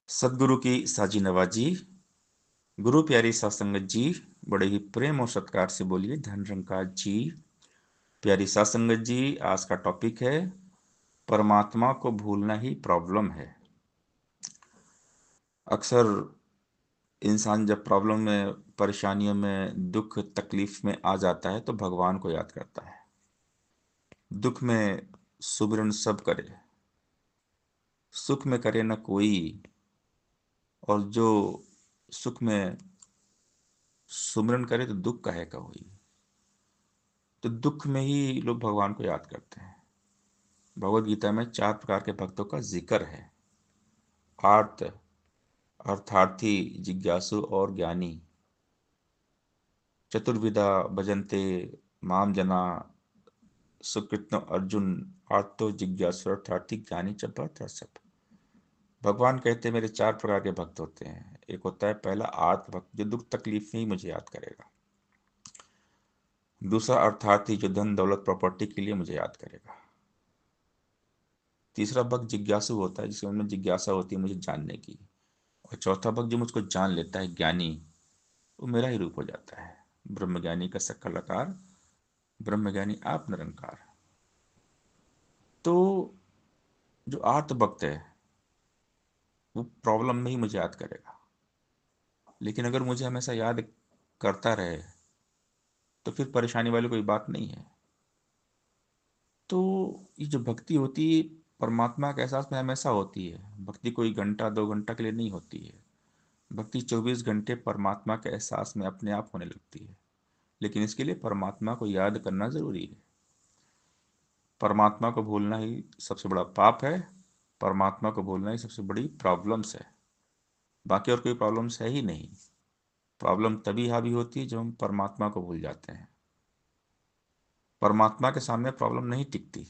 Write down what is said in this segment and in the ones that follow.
सदगुरु की साजी नवाजी। गुरु प्यारी सत्संगत जी, बड़े ही प्रेम और सत्कार से बोलिए धन निरंकार जी। प्यारी सत्संगत जी, आज का टॉपिक है परमात्मा को भूलना ही प्रॉब्लम है। अक्सर इंसान जब प्रॉब्लम में, परेशानियों में, दुख तकलीफ में आ जाता है तो भगवान को याद करता है। दुख में सुमिरन सब करे, सुख में करे न कोई। और जो सुख में सुमिरन करे तो दुख कहे का हुई। तो दुख में ही लोग भगवान को याद करते हैं। भगवत गीता में 4 प्रकार के भक्तों का जिक्र है। आर्त, अर्थार्थी, जिज्ञासु और ज्ञानी। चतुर्विधा भजन्ते माम जना, सुकृत्न अर्जुन। आर्तो, जिज्ञासु, अर्थार्थी, ज्ञानी च भक्त सब। भगवान कहते हैं मेरे 4 प्रकार के भक्त होते हैं। एक होता है पहला आर्त भक्त, जो दुख तकलीफ में ही मुझे याद करेगा। दूसरा अर्थार्थी, जो धन दौलत प्रॉपर्टी के लिए मुझे याद करेगा। तीसरा भक्त जिज्ञासु होता है, जिसके मन में जिज्ञासा होती है मुझे जानने की। और चौथा भक्त जो मुझको जान लेता है, ज्ञानी, वो मेरा ही रूप हो जाता है। ब्रह्मज्ञानी का सकल आकार, ब्रह्मज्ञानी आप निरंकार। तो जो आर्त भक्त है वो प्रॉब्लम में ही मुझे याद करेगा। लेकिन अगर मुझे हमेशा याद करता रहे तो फिर परेशानी वाली कोई बात नहीं है। तो ये जो भक्ति होती है, परमात्मा के एहसास में हमेशा होती है। भक्ति कोई घंटा 2 घंटा के लिए नहीं होती है। भक्ति 24 घंटे परमात्मा के एहसास में अपने आप होने लगती है। लेकिन इसके लिए परमात्मा को याद करना जरूरी है। परमात्मा को भूलना ही सबसे बड़ा पाप है। परमात्मा को भूलना ही सबसे बड़ी प्रॉब्लम्स है। बाकी और कोई प्रॉब्लम्स है ही नहीं। प्रॉब्लम तभी हावी होती है जब हम परमात्मा को भूल जाते हैं। परमात्मा के सामने प्रॉब्लम नहीं टिकती।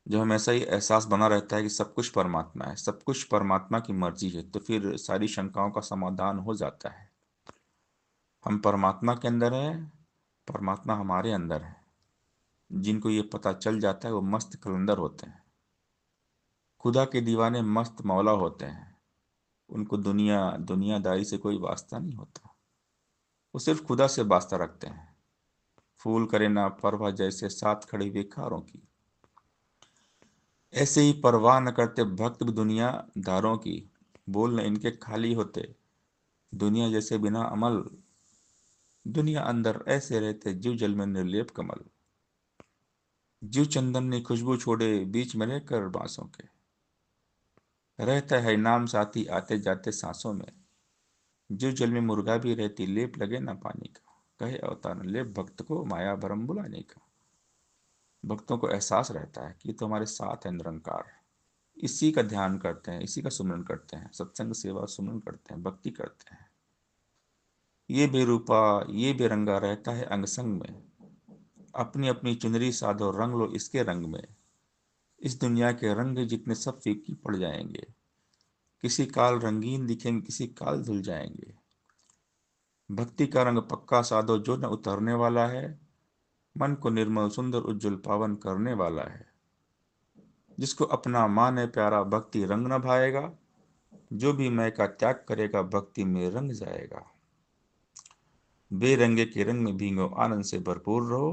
जब हमें ऐसा ही एहसास बना रहता है कि सब कुछ परमात्मा है, सब कुछ परमात्मा की मर्जी है, तो फिर सारी शंकाओं का समाधान हो जाता है। हम परमात्मा के अंदर हैं, परमात्मा हमारे अंदर है। जिनको ये पता चल जाता है वो मस्त कलंदर होते हैं। खुदा के दीवाने मस्त मौला होते हैं। उनको दुनियादारी से कोई वास्ता नहीं होता। वो सिर्फ खुदा से वास्ता रखते हैं। फूल करे ना परवाह, जैसे साथ खड़ी हुई खारों की। ऐसे ही परवाह न करते भक्त भी दुनियादारों की। बोल न इनके खाली होते, दुनिया जैसे बिना अमल। दुनिया अंदर ऐसे रहते, जीव जल में निर्लेप कमल। जीव चंदन ने खुशबू छोड़े, बीच में रहकर बांसों के। रहता है नाम साथी आते जाते सांसों में। जीव जल में मुर्गा भी रहती, लेप लगे ना पानी का। कहे अवतार न लेप भक्त को, माया भरम बुलाने का। भक्तों को एहसास रहता है कि ये तो हमारे साथ है निरंकार। इसी का ध्यान करते हैं, इसी का सुमरन करते हैं, सत्संग सेवा सुमरन करते हैं, भक्ति करते हैं। ये बेरूपा, ये बेरंगा रहता है अंग संग में। अपनी अपनी चुनरी साधो, रंग लो इसके रंग में। इस दुनिया के रंग जितने सब फीकी पड़ जाएंगे। किसी काल रंगीन दिखेंगे, किसी काल धुल जाएंगे। भक्ति का रंग पक्का साधो, जो न उतरने वाला है। मन को निर्मल सुंदर उज्जवल पावन करने वाला है। जिसको अपना मान है प्यारा, भक्ति रंग न भाएगा। जो भी मैं का त्याग करेगा, भक्ति में रंग जाएगा। बेरंगे के रंग में भीगो, आनंद से भरपूर रहो।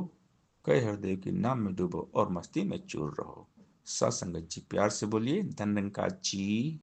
कहे हृदय के नाम में डूबो और मस्ती में चूर रहो। सत्संगत जी, प्यार से बोलिए धन निरंकार जी।